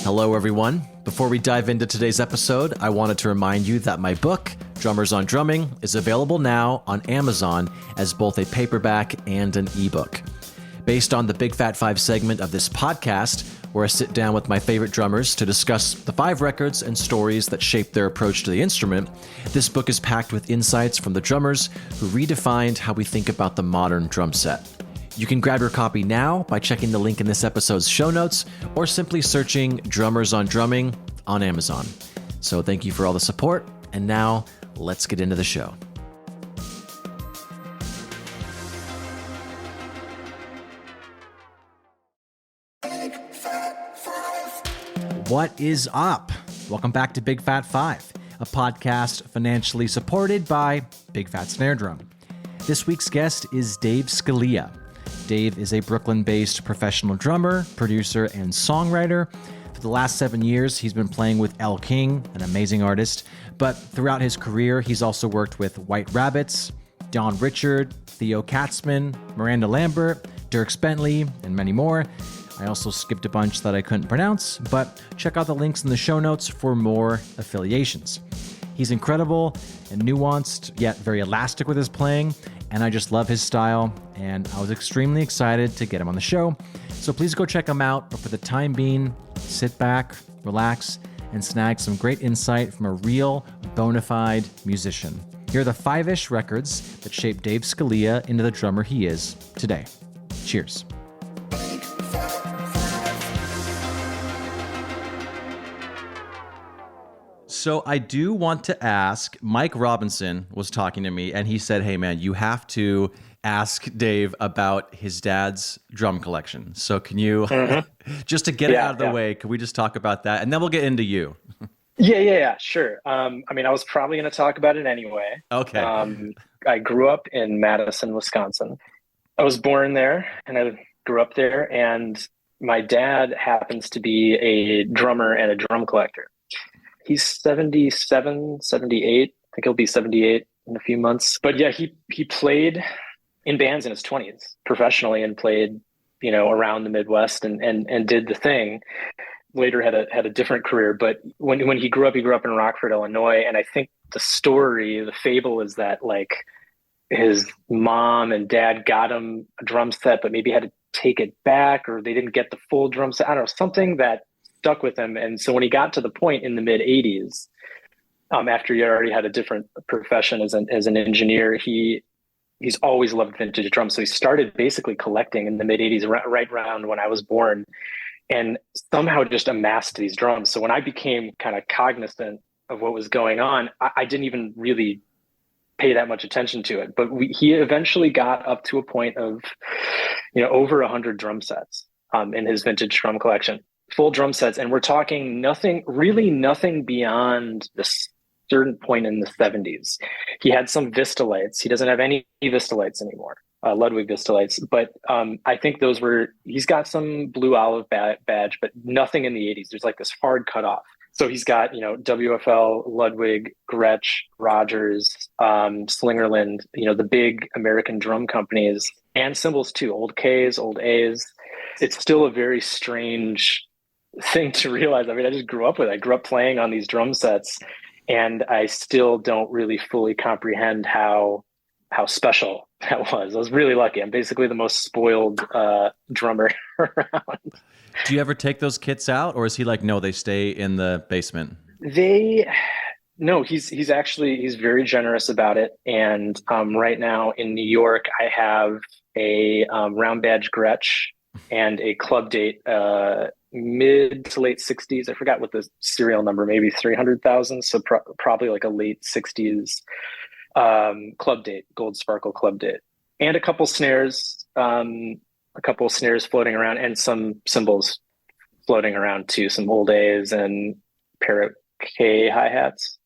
Hello, everyone. Before we dive into today's episode, I wanted to remind you that my book, Drummers on Drumming, is available now on Amazon as both a paperback and an ebook. Based on the Big Fat Five segment of this podcast, where I sit down with my favorite drummers to discuss the 5 records and stories that shaped their approach to the instrument, this book is packed with insights from the drummers who redefined how we think about the modern drum set. You can grab your copy now by checking the link in this episode's show notes or simply searching Drummers on Drumming on Amazon. So thank you for all the support, and now let's get into the show. What is up? Welcome back to Big Fat Five, a podcast financially supported by Big Fat Snare Drum. This week's guest is Dave Scalia. Dave is a Brooklyn-based professional drummer, producer, and songwriter. For the last 7 years, he's been playing with Elle, an amazing artist. But throughout his career, he's also worked with White Rabbits, Don Richard, Theo Katzman, Miranda Lambert, Dierks Bentley, and many more. I also skipped a bunch that I couldn't pronounce, but check out the links in the show notes for more affiliations. He's incredible and nuanced, yet very elastic with his playing, and I just love his style, and I was extremely excited to get him on the show. So please go check him out, but for the time being, sit back, relax, and snag some great insight from a real, bona fide musician. Here are the 5-ish records that shaped Dave Scalia into the drummer he is today. Cheers. So I do want to ask, Mike Robinson was talking to me and he said, hey man, you have to ask Dave about his dad's drum collection. So can you, just to get it out of the way, can we just talk about that? And then we'll get into you. Yeah, sure. I was probably going to talk about it anyway. Okay. I grew up in Madison, Wisconsin. I was born there and I grew up there, and my dad happens to be a drummer and a drum collector. He's 77, 78. I think he'll be 78 in a few months. But yeah, he played in bands in his 20s professionally and played, around the Midwest and did the thing. Later had a different career. But when he grew up in Rockford, Illinois. And I think the fable is that like his mom and dad got him a drum set, but maybe had to take it back, or they didn't get the full drum set. I don't know, something that stuck with him. And so when he got to the point in the mid 80s, after he already had a different profession as an engineer, he's always loved vintage drums. So he started basically collecting in the mid 80s, right around when I was born, and somehow just amassed these drums. So when I became kind of cognizant of what was going on, I didn't even really pay that much attention to it. But he eventually got up to a point of, over 100 drum sets in his vintage drum collection. Full drum sets, and we're talking nothing beyond this certain point in the 70s. He had some Vistalites. He doesn't have any Vistalites anymore, Ludwig Vistalites, but I think he's got some blue olive badge, but nothing in the 80s. There's like this hard cutoff. So he's got, WFL, Ludwig, Gretsch, Rogers, Slingerland, the big American drum companies, and cymbals too, old Ks, old As. It's still a very strange thing to realize. I just grew up with it. I grew up playing on these drum sets, and I still don't really fully comprehend how special that was. I was really lucky. I'm basically the most spoiled drummer around. Do you ever take those kits out, or is he like, no, they stay in the basement? No, he's very generous about it. And right now in New York, I have a round badge Gretsch and a club date, mid to late 60s. I forgot what the serial number, maybe 300,000. So probably like a late 60s club date, gold sparkle club date, and a couple snares floating around, and some cymbals floating around too, some old A's and Parrot K hi-hats.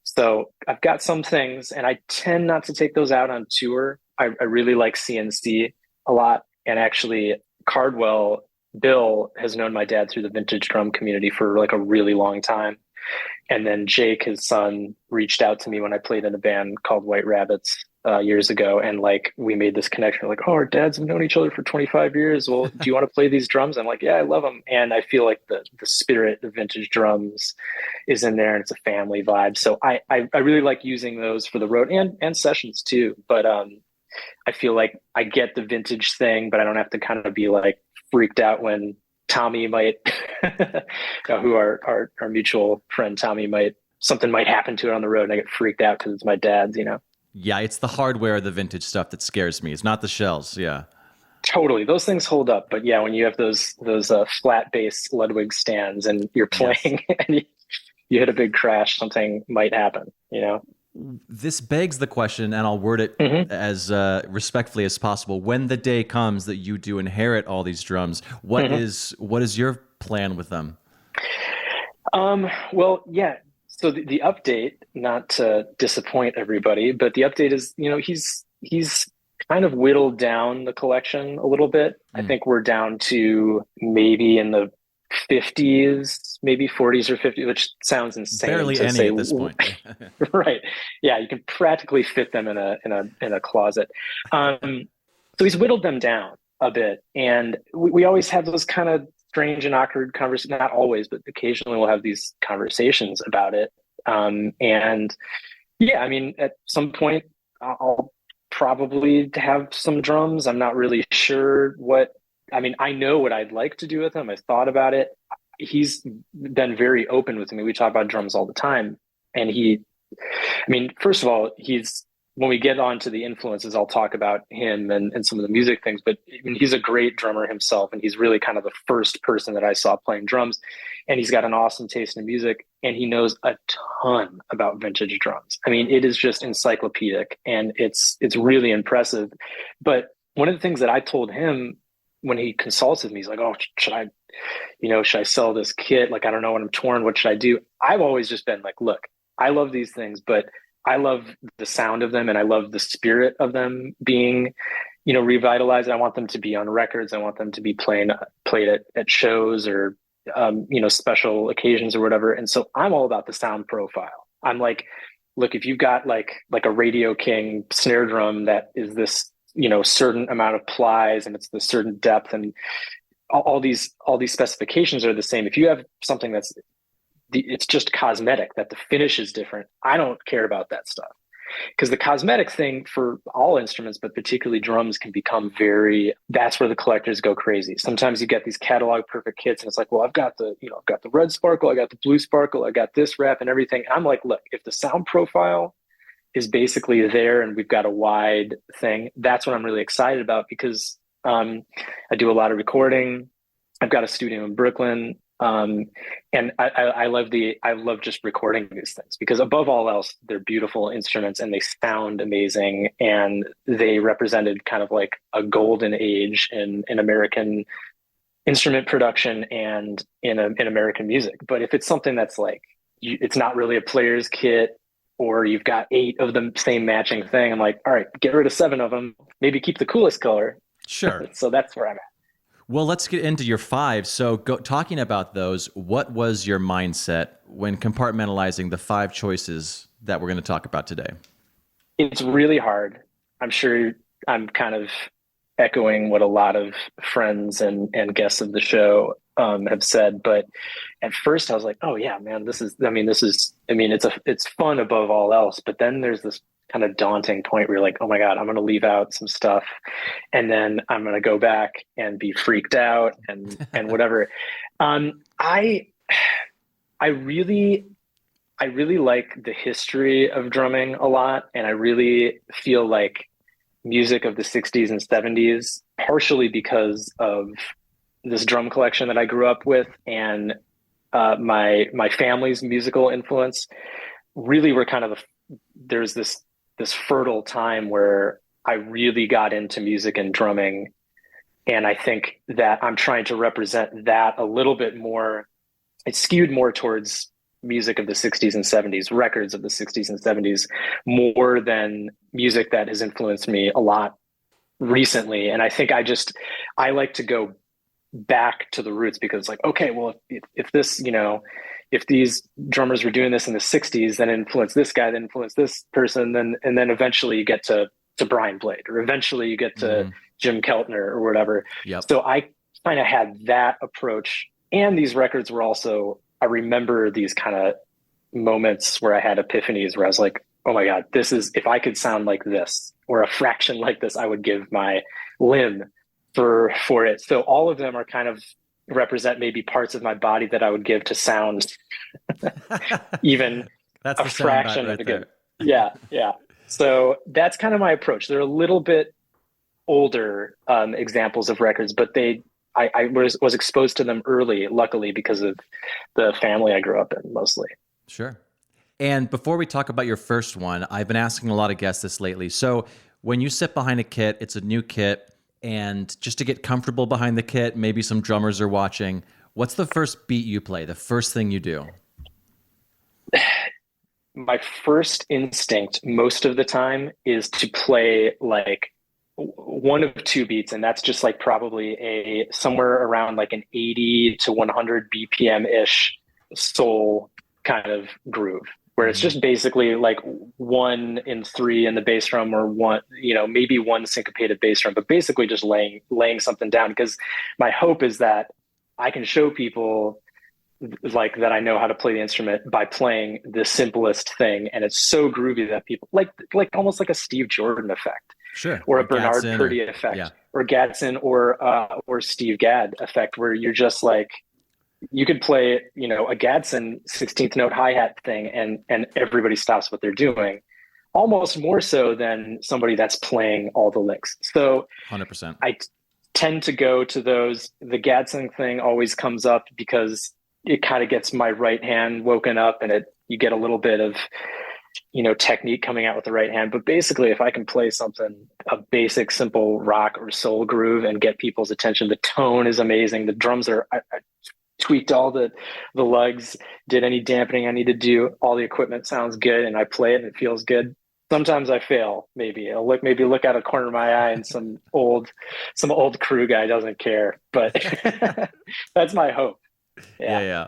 So I've got some things, and I tend not to take those out on tour. I really like CNC a lot, and actually Cardwell Bill has known my dad through the vintage drum community for like a really long time. And then Jake, his son, reached out to me when I played in a band called White Rabbits years ago, and like we made this connection. Like, oh, our dads have known each other for 25 years. Well, do you want to play these drums? I'm like, yeah, I love them, and I feel like the spirit of vintage drums is in there, and it's a family vibe. So I really like using those for the road and sessions too. But I feel like I get the vintage thing, but I don't have to kind of be like freaked out when Tommy might, who our mutual friend Tommy might, something might happen to it on the road, and I get freaked out because it's my dad's, you know. Yeah, it's the hardware, the vintage stuff that scares me. It's not the shells. Yeah. Totally, those things hold up, but yeah, when you have those flat bass Ludwig stands and you're Yes. playing and you hit a big crash, something might happen, you know. This begs the question, and I'll word it Hmm. as respectfully as possible. When the day comes that you do inherit all these drums, Hmm. what is your plan with them? Well, yeah. So the update, not to disappoint everybody, but the update is, you know, he's kind of whittled down the collection a little bit. I Mm, think we're down to maybe in the 50s, maybe 40s or 50s, which sounds insane barely to any say. at this point. Right. Yeah, you can practically fit them in a closet. So he's whittled them down a bit, and we always have those kind of strange and awkward conversations. Not always, but occasionally we'll have these conversations about it. And yeah, I mean, at some point I'll probably have some drums. I'm not really sure what. I mean, I know what I'd like to do with them. I've thought about it. He's been very open with me. We talk about drums all the time, and I mean, first of all, when we get on to the influences, I'll talk about him and some of the music things, but I mean, he's a great drummer himself. And he's really kind of the first person that I saw playing drums. And he's got an awesome taste in music, and he knows a ton about vintage drums. I mean, it is just encyclopedic, and it's really impressive. But one of the things that I told him when he consults with me, he's like, oh, should I sell this kit? Like, I don't know when I'm torn. What should I do? I've always just been like, look, I love these things, but I love the sound of them and I love the spirit of them being, revitalized. I want them to be on records. I want them to be played at shows or, special occasions or whatever. And so I'm all about the sound profile. I'm like, look, if you've got like a Radio King snare drum that is this, certain amount of plies and it's the certain depth and all these specifications are the same. If you have something it's just cosmetic, that the finish is different, I don't care about that stuff, because the cosmetic thing for all instruments, but particularly drums, can become that's where the collectors go crazy. Sometimes you get these catalog perfect kits and it's like, well, I've got the red sparkle, I got the blue sparkle, I got this wrap and everything. And I'm like, look, if the sound profile is basically there and we've got a wide thing, that's what I'm really excited about, because I do a lot of recording. I've got a studio in Brooklyn. And I love just recording these things, because above all else, they're beautiful instruments and they sound amazing, and they represented kind of like a golden age in American instrument production and in American music. But if it's something that's like, it's not really a player's kit, or you've got 8 of the same matching thing, I'm like, all right, get rid of 7 of them, maybe keep the coolest color. Sure. So that's where I'm at. Well, let's get into your 5. So, talking about those, what was your mindset when compartmentalizing the 5 choices that we're going to talk about today? It's really hard. I'm sure I'm kind of echoing what a lot of friends and guests of the show have said. But at first I was like, oh yeah, man, it's fun above all else. But then there's this kind of daunting point where you're like, oh my God, I'm going to leave out some stuff. And then I'm going to go back and be freaked out and whatever. I, I really, I really like the history of drumming a lot. And I really feel like music of the 60s and 70s, partially because of this drum collection that I grew up with, and my family's musical influence, really were kind of there's this fertile time where I really got into music and drumming. And I think that I'm trying to represent that a little bit more. It's skewed more towards music of the 60s and 70s, records of the 60s and 70s, more than music that has influenced me a lot recently. And I think I like to go back to the roots, because like, okay, well, if this, if these drummers were doing this in the 60s, then it influenced this guy, then influenced this person, and then eventually you get to Brian Blade, or eventually you get to Jim Keltner or whatever. Yep. So I kind of had that approach. And these records were also, I remember these kind of moments where I had epiphanies where I was like, oh my God, this is, if I could sound like this or a fraction like this, I would give my limb for it. So all of them are kind of represent maybe parts of my body that I would give to sound even That's a the fraction right of a there. good. Yeah. So that's kind of my approach. They're a little bit older examples of records, but I was exposed to them early, luckily, because of the family I grew up in mostly. Sure. And before we talk about your first one, I've been asking a lot of guests this lately. So when you sit behind a kit, it's a new kit, and just to get comfortable behind the kit, maybe some drummers are watching. What's the first beat you play? The first thing you do? My first instinct most of the time is to play like one of two beats, and that's just like probably a somewhere around like an 80 to 100 BPM ish soul kind of groove, where it's just basically like 1 in 3 in the bass drum, or one, maybe one syncopated bass drum, but basically just laying something down. Because my hope is that I can show people like that I know how to play the instrument by playing the simplest thing, and it's so groovy that people like almost like a Steve Jordan effect. Sure. Or a Bernard Gadsden Purdy effect, yeah. or Gadsden, or Steve Gadd effect, where you're just like, you could play, a Gadsden 16th note hi-hat thing, and everybody stops what they're doing, almost more so than somebody that's playing all the licks. So 100%. I tend to go to those. The Gadsden thing always comes up because it kind of gets my right hand woken up, and you get a little bit of technique coming out with the right hand. But basically, if I can play something, a basic, simple rock or soul groove, and get people's attention, the tone is amazing. The drums I tweaked all the lugs, did any dampening I need to do. All the equipment sounds good, and I play it and it feels good. Sometimes I fail. Maybe I'll look out a corner of my eye, and some old crew guy doesn't care. But that's my hope. Yeah.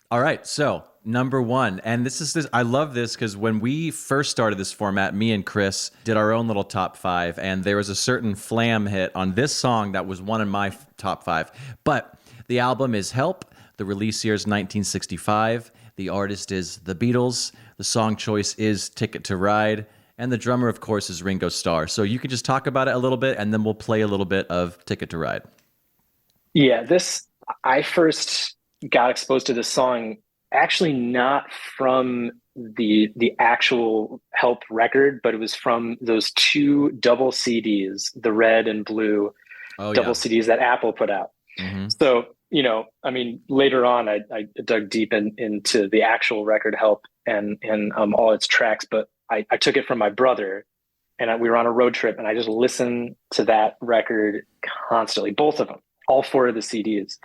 All right. So number one, and I love this because when we first started this format, me and Chris did our own little top 5, and there was a certain flam hit on this song that was one of my top 5. But the album is Help. The release year is 1965. The artist is The Beatles. The song choice is Ticket to Ride. And the drummer, of course, is Ringo Starr. So you can just talk about it a little bit, and then we'll play a little bit of Ticket to Ride. Yeah, I first got exposed to this song actually not from the actual Help record, but it was from those 2 double CDs, the red and blue double CDs that Apple put out. Mm-hmm. So, later on, I dug deep into the actual record Help and all its tracks, but I took it from my brother, and we were on a road trip, and I just listened to that record constantly, both of them, all 4 of the CDs.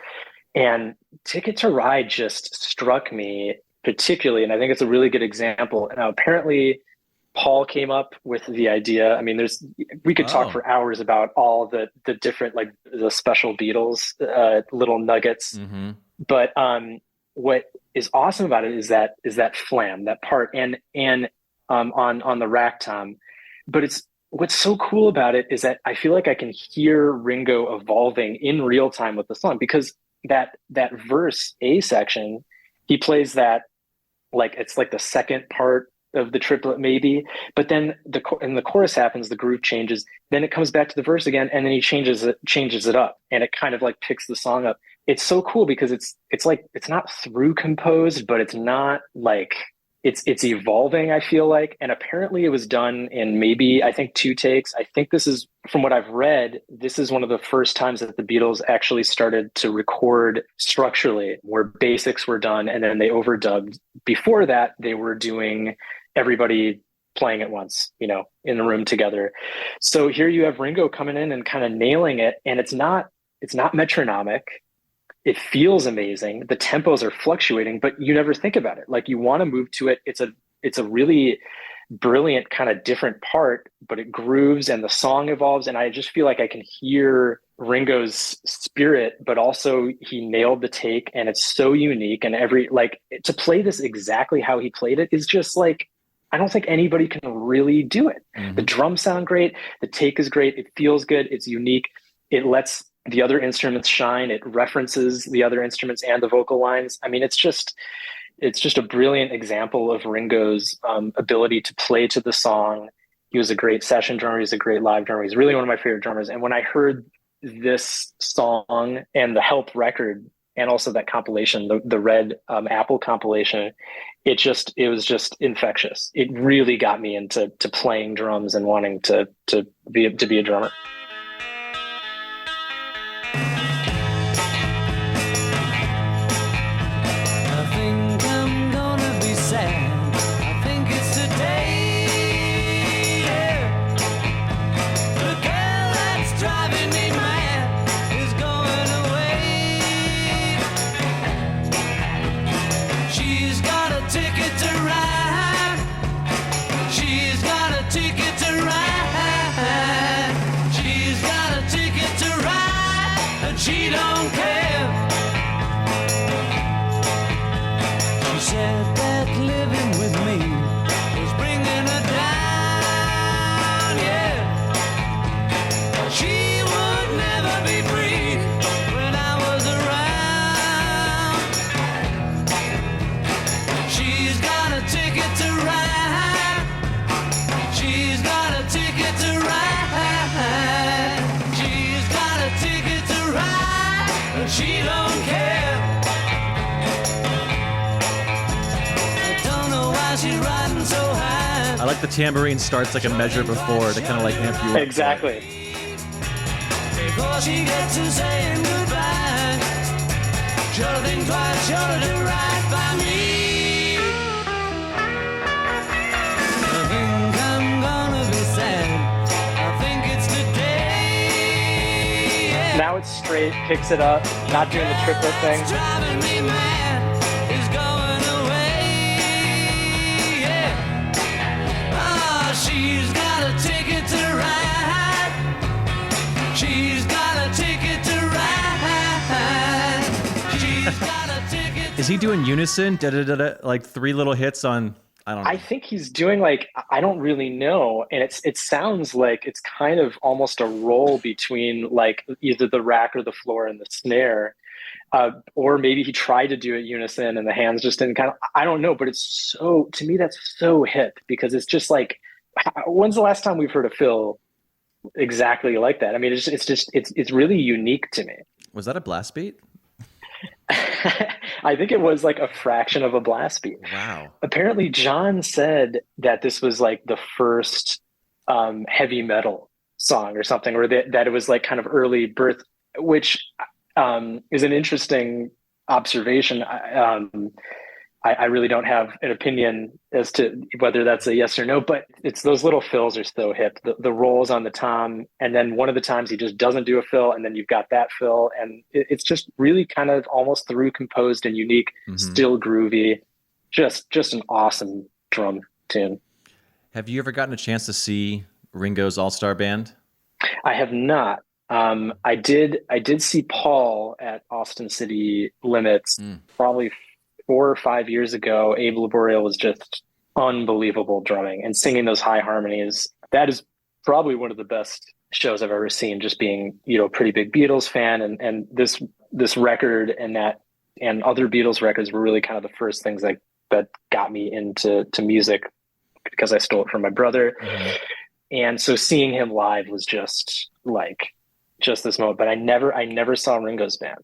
And Ticket to Ride just struck me particularly, and I think it's a really good example. Now, apparently, Paul came up with the idea. I mean, we could talk for hours about all the different, like the special Beatles little nuggets. Mm-hmm. But what is awesome about it is that flam, that part, and on the rack tom. But what's so cool about it is that I feel like I can hear Ringo evolving in real time with the song, because that verse A section, he plays that like it's like the second part of the triplet maybe, but then the chorus happens, the groove changes, then it comes back to the verse again, and then he changes it up, and it kind of like picks the song up. It's so cool because it's like it's not through composed, but it's not like it's evolving, I feel like. And apparently it was done in maybe, I think, 2 takes. I think this is, from what I've read, this is one of the first times that the Beatles actually started to record structurally, where basics were done and then they overdubbed. Before that, they were doing everybody playing at once, in the room together. So here you have Ringo coming in and kind of nailing it, and it's not metronomic. It feels amazing. The tempos are fluctuating, but you never think about it. Like, you want to move to it. It's a really brilliant kind of different part, but it grooves and the song evolves. And I just feel like I can hear Ringo's spirit, but also he nailed the take, and it's so unique. And to play this exactly how he played it is just like, I don't think anybody can really do it. The drums sound great. The take is great. It feels good. It's unique. It lets the other instruments shine. It references the other instruments and the vocal lines. I mean, it's just a brilliant example of Ringo's ability to play to the song. He was a great session drummer. He's a great live drummer. He's really one of my favorite drummers. And when I heard this song and the Help record, and also that compilation, the Red Apple compilation, it was just infectious. It really got me into playing drums and wanting to be a drummer. I like the tambourine starts like a measure before to kind of like amp you up. Exactly. Before she gets to saying goodbye, sure think twice, sure to do right by me. I think I'm gonna be sad. I think it's today. Yeah. Now it's straight, picks it up, not doing the triplet thing. It's driving me mad, is going away. Yeah. Oh, she's got a ticket to ride. She's got a ticket to ride. She's got a ticket to Is he doing unison? Like three little hits on, I don't know. I think he's doing I don't really know. And it sounds like it's kind of almost a roll between like either the rack or the floor and the snare. Or maybe he tried to do it unison and the hands just didn't I don't know, but to me, that's so hip because it's just like, when's the last time we've heard a fill exactly like that? I mean, it's really unique to me. Was that a blast beat? I think it was like a fraction of a blast beat. Wow. Apparently, John said that this was like the first heavy metal song or something, or that it was like kind of early birth, which is an interesting observation. I really don't have an opinion as to whether that's a yes or no, but it's those little fills are so hip. The rolls on the tom, and then one of the times he just doesn't do a fill, and then you've got that fill, and it's just really kind of almost through composed and unique, still groovy, just an awesome drum tune. Have you ever gotten a chance to see Ringo's All-Star Band? I have not. I did see Paul at Austin City Limits probably 4 or 5 years ago. Abe Laboriel was just unbelievable drumming and singing those high harmonies. That is probably one of the best shows I've ever seen, just being, a pretty big Beatles fan. And this record and other Beatles records were really kind of the first things that got me into music because I stole it from my brother. And so seeing him live was just this moment, but I never saw Ringo's band.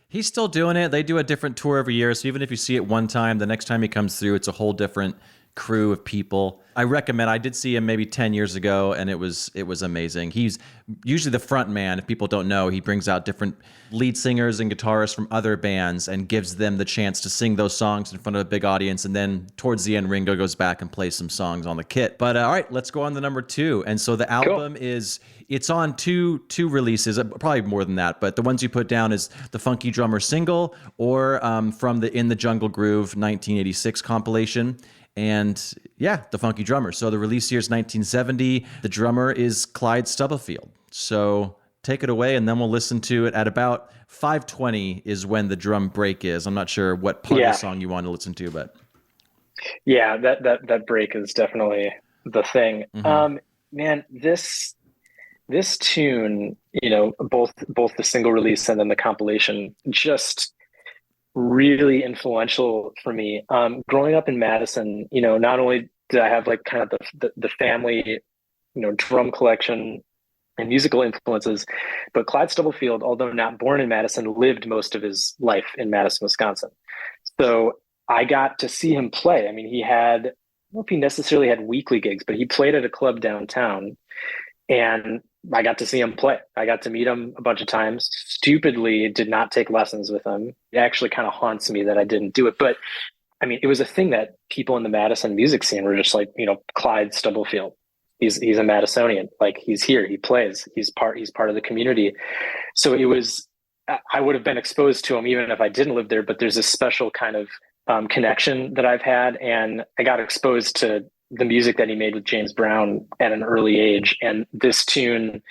He's still doing it. They do a different tour every year. So even if you see it one time, the next time he comes through, it's a whole different crew of people. I did see him maybe 10 years ago, and it was amazing. He's usually the front man. If people don't know, he brings out different lead singers and guitarists from other bands and gives them the chance to sing those songs in front of a big audience. And then towards the end, Ringo goes back and plays some songs on the kit. But all right, let's go on to number 2. And so the album it's on two releases, probably more than that. But the ones you put down is the Funky Drummer single or from the In the Jungle Groove 1986 compilation. And yeah, the Funky Drummer. So the release year is 1970. The drummer is Clyde Stubblefield. So take it away, and then we'll listen to it at about 5:20 is when the drum break is. I'm not sure what part of the song you want to listen to, but yeah, that break is definitely the thing. Man, this tune, both the single release and then the compilation, just really influential for me. Growing up in Madison, not only did I have like kind of the family, drum collection and musical influences, but Clyde Stubblefield, although not born in Madison, lived most of his life in Madison, Wisconsin. So I got to see him play. I mean, he had, I don't know if he necessarily had weekly gigs, but he played at a club downtown, and I got to see him play. I got to meet him a bunch of times. Stupidly did not take lessons with him. It actually kind of haunts me that I didn't do it. But I mean, it was a thing that people in the Madison music scene were just like, Clyde Stubblefield. He's a Madisonian. Like, he's here, he plays, he's part of the community. So I would have been exposed to him even if I didn't live there, but there's a special kind of connection that I've had. And I got exposed to the music that he made with James Brown at an early age. And this tune,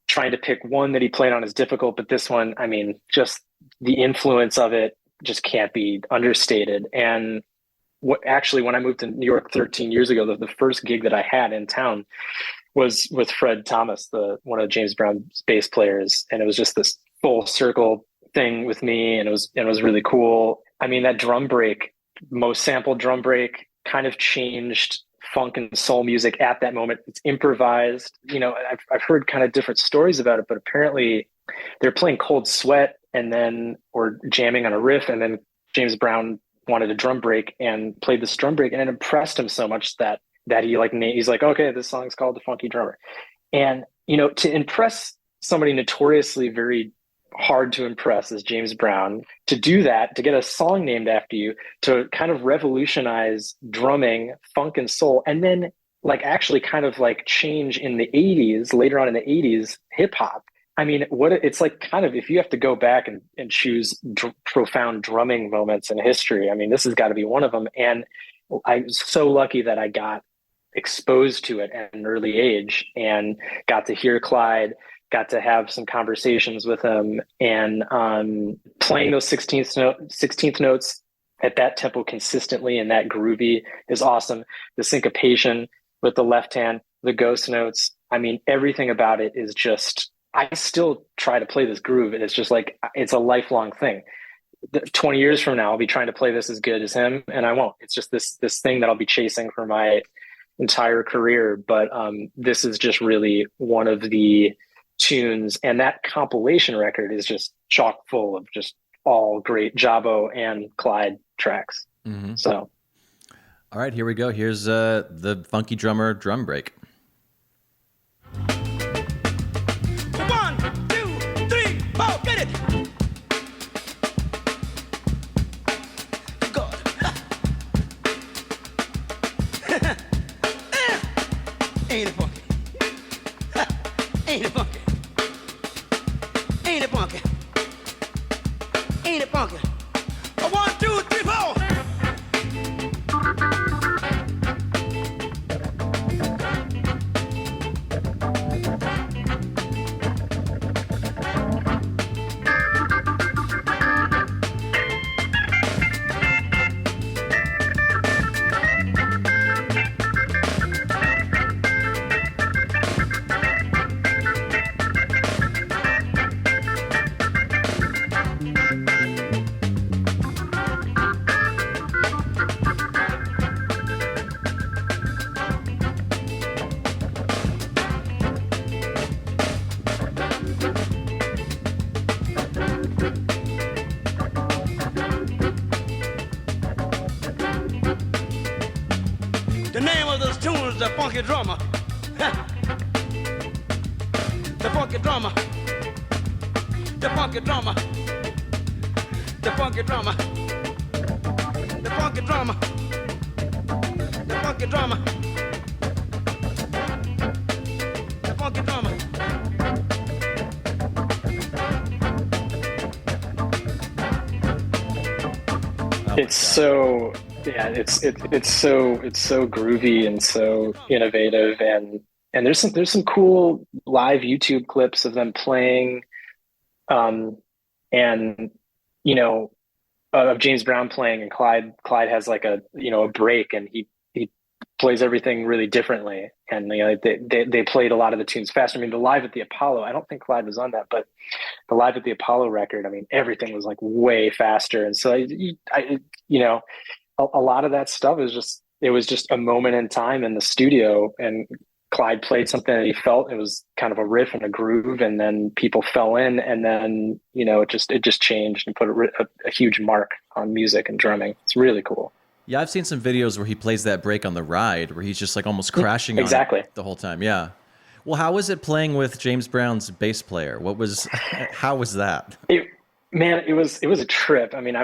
trying to pick one that he played on is difficult, but this one, I mean, just the influence of it just can't be understated. And when I moved to New York 13 years ago, the first gig that I had in town was with Fred Thomas, one of James Brown's bass players. And it was just this full circle thing with me. And it was really cool. I mean, that drum break, most sampled drum break, kind of changed funk and soul music at that moment. It's improvised. I've heard kind of different stories about it, but apparently they're playing Cold Sweat or jamming on a riff, and then James Brown wanted a drum break and played this drum break, and it impressed him so much that he's like, okay, this song's called The Funky Drummer. And to impress somebody notoriously very hard to impress as James Brown, to do that, to get a song named after you, to kind of revolutionize drumming, funk and soul, and then like actually kind of like change in the 80s, later on in the 80s, hip hop. I mean, it's like kind of, if you have to go back and choose profound drumming moments in history, I mean, this has got to be one of them. And I'm so lucky that I got exposed to it at an early age and got to hear Clyde, got to have some conversations with him, and playing those 16th notes at that tempo consistently and that groovy is awesome. The syncopation with the left hand, the ghost notes, I mean, everything about it is just, I still try to play this groove, and it's just like, it's a lifelong thing. 20 years from now, I'll be trying to play this as good as him, and I won't. It's just this thing that I'll be chasing for my entire career. But this is just really one of the tunes, and that compilation record is just chock full of just all great Jabo and Clyde tracks. Mm-hmm. So, all right, here we go. Here's the Funky Drummer drum break. 1, 2, 3, 4, get it. God. Ain't it funky? Ain't it funky? Ain't it funky? Ain't it funky? 1, 2, 3, 4. The name of this tune is The Funky Drummer. The Funky Drummer. The Funky Drummer. The Funky Drummer. The Funky Drummer. The Funky Drummer. The Funky Drummer. It's so, yeah, it's so groovy and so innovative, and And there's some cool live YouTube clips of them playing, um, and you know, of James Brown playing, and Clyde has like a break, and he plays everything really differently, and they played a lot of the tunes faster. I mean, the live at the Apollo, I don't think Clyde was on that, but the live at the Apollo record, I mean, everything was like way faster, and so a lot of that stuff is just it was just a moment in time in the studio, and Clyde played something that he felt it was kind of a riff and a groove, and then people fell in, and then it just changed and put a huge mark on music and drumming. It's really cool. Yeah, I've seen some videos where he plays that break on the ride, where he's just like almost crashing on it the whole time. Yeah. Well, how was it playing with James Brown's bass player? How was that? Man, it was a trip. I mean,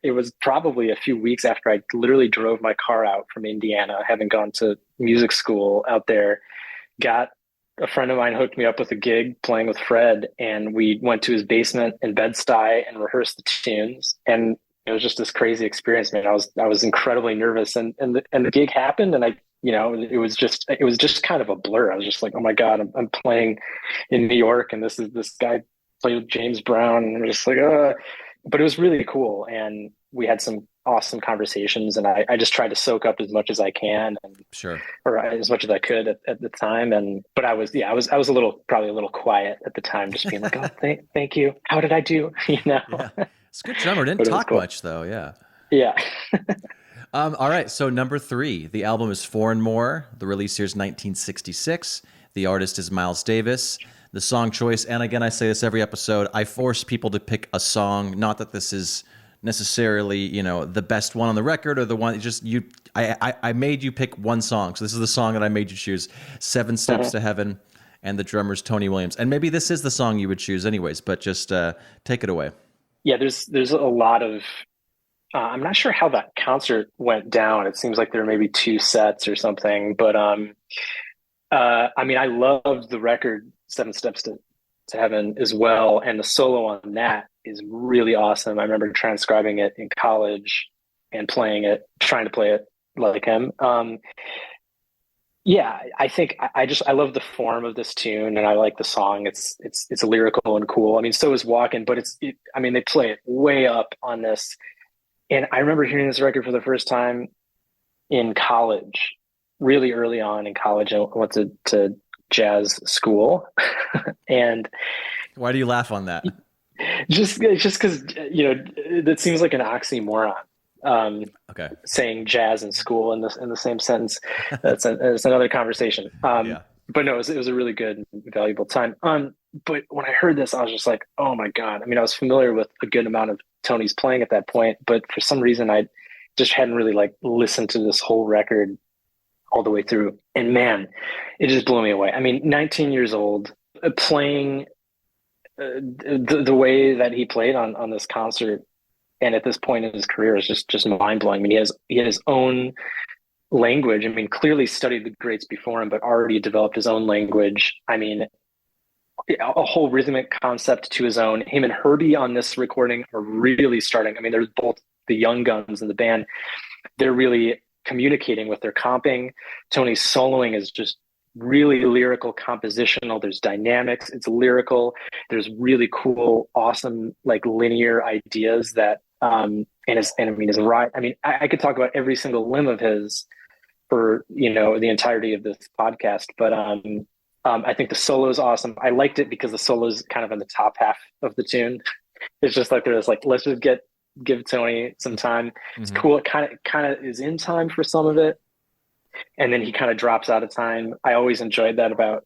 it was probably a few weeks after I literally drove my car out from Indiana, having gone to music school out there. Got a friend of mine hooked me up with a gig playing with Fred, and we went to his basement in Bed-Stuy and rehearsed the tunes. And it was just this crazy experience, man. I was incredibly nervous, and the gig happened, and it was just kind of a blur. I was just like, oh my God, I'm playing in New York, and this guy played with James Brown, and we're just like, but it was really cool, and we had some awesome conversations, and I just tried to soak up as much as I can, and Sure. or as much as I could at the time, but I was probably a little quiet at the time, just being like, oh, thank you. How did I do? Yeah. It's a good drummer. Didn't talk cool. much though. Yeah. Yeah. All right. So number 3, the album is Four and More. The release year is 1966. The artist is Miles Davis. The song choice, and again, I say this every episode, I force people to pick a song. Not that this is necessarily, the best one on the record or the one I made you pick one song. So this is the song that I made you choose. 7 Steps to Heaven, and the drummer's Tony Williams. And maybe this is the song you would choose anyways, but just take it away. Yeah, there's a lot of I'm not sure how that concert went down. It seems like there were maybe 2 sets or something, but I mean, I loved the record 7 Steps to Heaven as well, and the solo on that is really awesome. I remember transcribing it in college and trying to play it like him. Yeah, I think I love the form of this tune, and I like the song. It's lyrical and cool. I mean, so is Walkin', but I mean, they play it way up on this. And I remember hearing this record for the first time in college, really early on in college. I went to jazz school, and why do you laugh on that? Just because that seems like an oxymoron. Okay. Saying jazz and school in the same sentence. That's another conversation. Yeah. But no, it was a really good, valuable time. But when I heard this, I was just like, oh my God. I mean, I was familiar with a good amount of Tony's playing at that point, but for some reason I just hadn't really listened to this whole record all the way through. And man, it just blew me away. I mean, 19 years old, playing the way that he played on this concert, and at this point in his career, is just mind blowing. I mean, he had his own language. I mean, clearly studied the greats before him, but already developed his own language. I mean, a whole rhythmic concept to his own. Him and Herbie on this recording are really starting. I mean, there's both the young guns in the band. They're really communicating with their comping. Tony's soloing is just really lyrical, compositional. There's dynamics. It's lyrical. There's really cool, awesome, linear ideas that I could talk about every single limb of his for the entirety of this podcast, but I think the solo is awesome. I liked it because the solo is kind of in the top half of the tune. It's just there's let's just give Tony some time. Mm-hmm. It's cool. It kind of is in time for some of it, and then he kind of drops out of time. I always enjoyed that about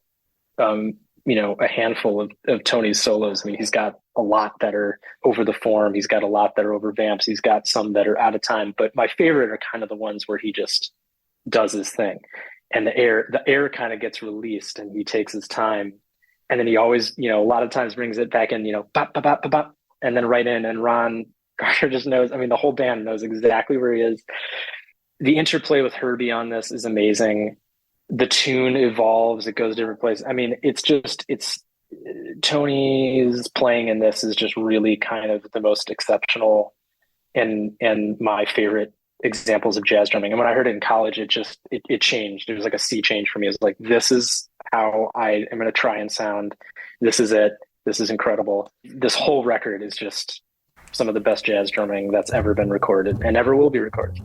a handful of Tony's solos. I mean, he's got a lot that are over the form. He's got a lot that are over vamps. He's got some that are out of time. But my favorite are kind of the ones where he just does his thing, and the air kind of gets released, and he takes his time, and then he always, a lot of times brings it back in, bop, bop, bop, bop, bop, and then right in, and Ron Gardner just knows. I mean, the whole band knows exactly where he is. The interplay with Herbie on this is amazing. The tune evolves; it goes different places. I mean, it's Tony's playing in this is just really kind of the most exceptional and my favorite examples of jazz drumming. And when I heard it in college, it changed. It was like a sea change for me. It was like, this is how I am going to try and sound. This is it. This is incredible. This whole record is just some of the best jazz drumming that's ever been recorded and ever will be recorded.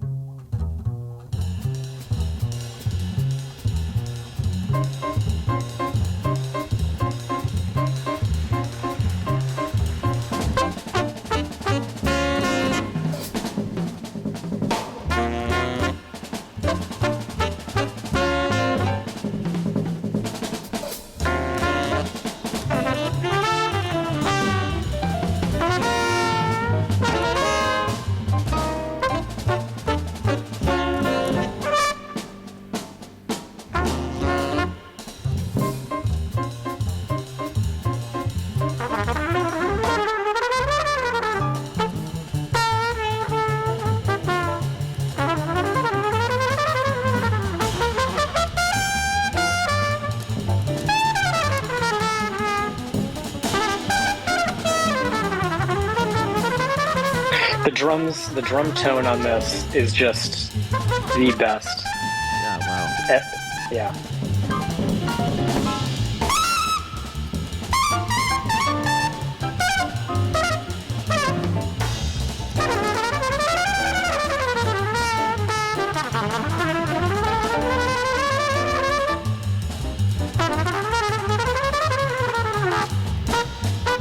The drum tone on this is just the best. Yeah, wow. Yeah.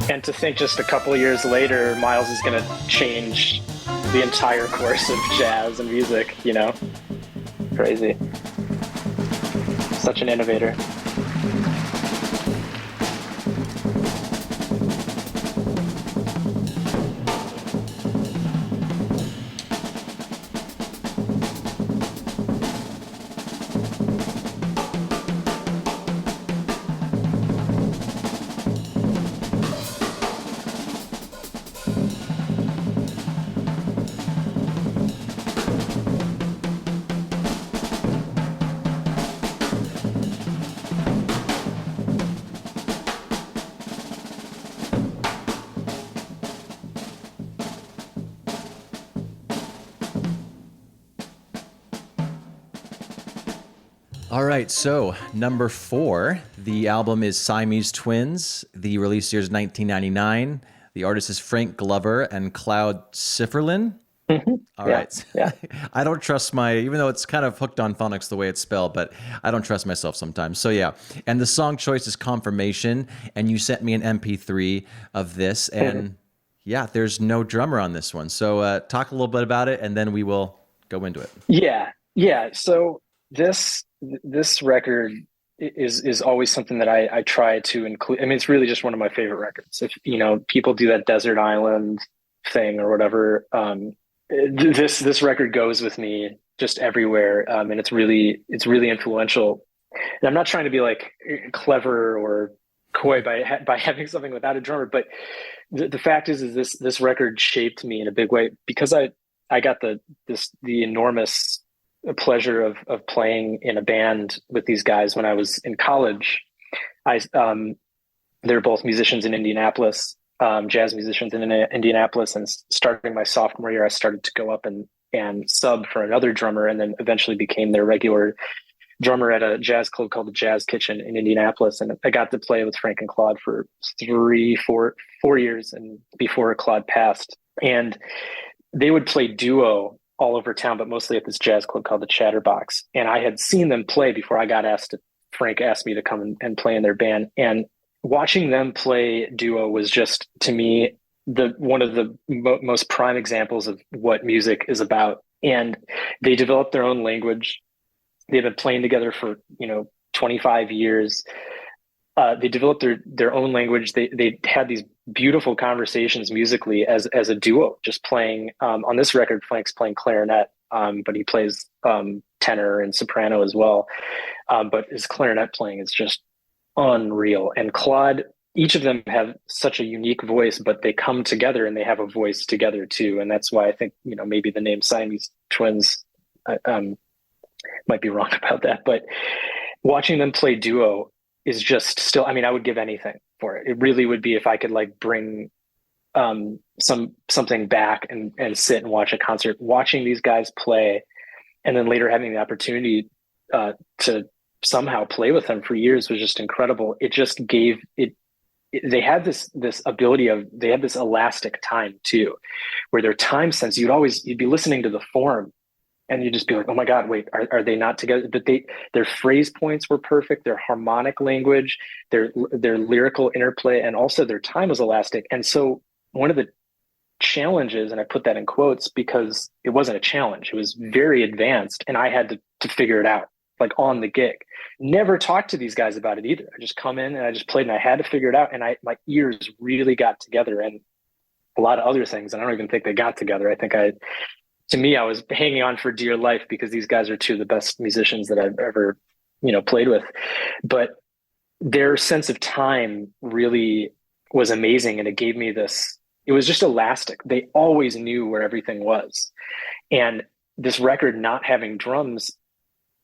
And to think just a couple of years later, Miles is going to change the entire course of jazz and music, you know? Crazy. Such an innovator. All right, so number 4, the album is Siamese Twins. The release year is 1999. The artist is Frank Glover and Cloud Sifferlin. Mm-hmm. All right. Yeah. I don't trust even though it's kind of hooked on phonics the way it's spelled, but I don't trust myself sometimes. So yeah. And the song choice is Confirmation. And you sent me an MP3 of this. And yeah, there's no drummer on this one. So talk a little bit about it and then we will go into it. Yeah. So this record is always something that I try to include. I mean, it's really just one of my favorite records. If, you know, people do that desert island thing or whatever, this record goes with me just everywhere. And it's really influential. And I'm not trying to be like clever or coy by having something without a drummer, but the fact is this record shaped me in a big way because I got the enormous pleasure of playing in a band with these guys when I was in college. They're both musicians in Indianapolis, jazz musicians in Indianapolis, and starting my sophomore year, I started to go up and sub for another drummer, and then eventually became their regular drummer at a jazz club called the Jazz Kitchen in Indianapolis. And I got to play with Frank and Claude for 4 years, and before Claude passed, and they would play duo all over town, but mostly at this jazz club called the Chatterbox. And I had seen them play before I got asked Frank asked me to come and play in their band. And watching them play duo was just, to me, one of the most prime examples of what music is about. And they developed their own language. They've been playing together for, 25 years. They developed their own language. They had these beautiful conversations musically as a duo, just playing on this record. Frank's playing clarinet, but he plays tenor and soprano as well. But his clarinet playing is just unreal. And Claude, each of them have such a unique voice, but they come together and they have a voice together too. And that's why I think, maybe the name Siamese Twins might be wrong about that. But watching them play duo is just still, I would give anything for it. It really would be if I could bring something back and sit and watch a concert, watching these guys play, and then later having the opportunity to somehow play with them for years was just incredible. It just gave it. They had this ability of, they had this elastic time too, where their time sense, you'd be listening to the form and you'd just be like, oh my God, wait, are they not together? But their phrase points were perfect, their harmonic language, their lyrical interplay, and also their time was elastic. And so one of the challenges, and I put that in quotes because it wasn't a challenge, it was very advanced, and I had to figure it out like on the gig. Never talked to these guys about it either. I just come in and I just played and I had to figure it out. And my ears really got together, and a lot of other things. And I don't even think they got together. I think to me, I was hanging on for dear life because these guys are two of the best musicians that I've ever, played with. But their sense of time really was amazing. And it gave me it was just elastic. They always knew where everything was. And this record not having drums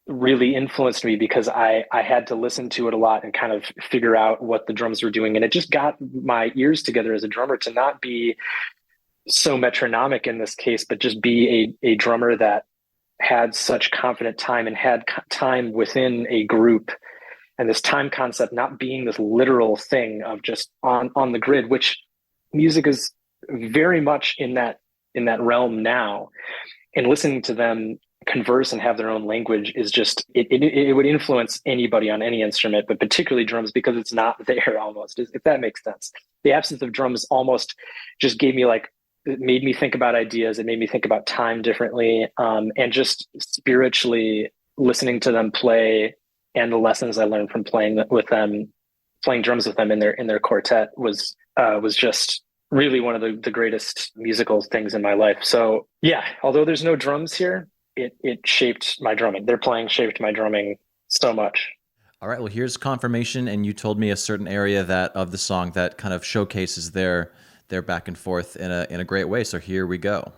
really influenced me because I had to listen to it a lot and kind of figure out what the drums were doing. And it just got my ears together as a drummer to not be so metronomic in this case, but just be a drummer that had such confident time and had time within a group. And this time concept not being this literal thing of just on the grid, which music is very much in that realm now. And listening to them converse and have their own language is just, it would influence anybody on any instrument, but particularly drums, because it's not there almost, if that makes sense. The absence of drums almost just gave me it made me think about ideas. It made me think about time differently. And just spiritually listening to them play, and the lessons I learned from playing drums with them in their quartet was just really one of the greatest musical things in my life. So yeah, although there's no drums here, it shaped my drumming. Their playing shaped my drumming so much. All right, well, here's confirmation, and you told me a certain area of the song that kind of showcases their back and forth in a great way. So here we go.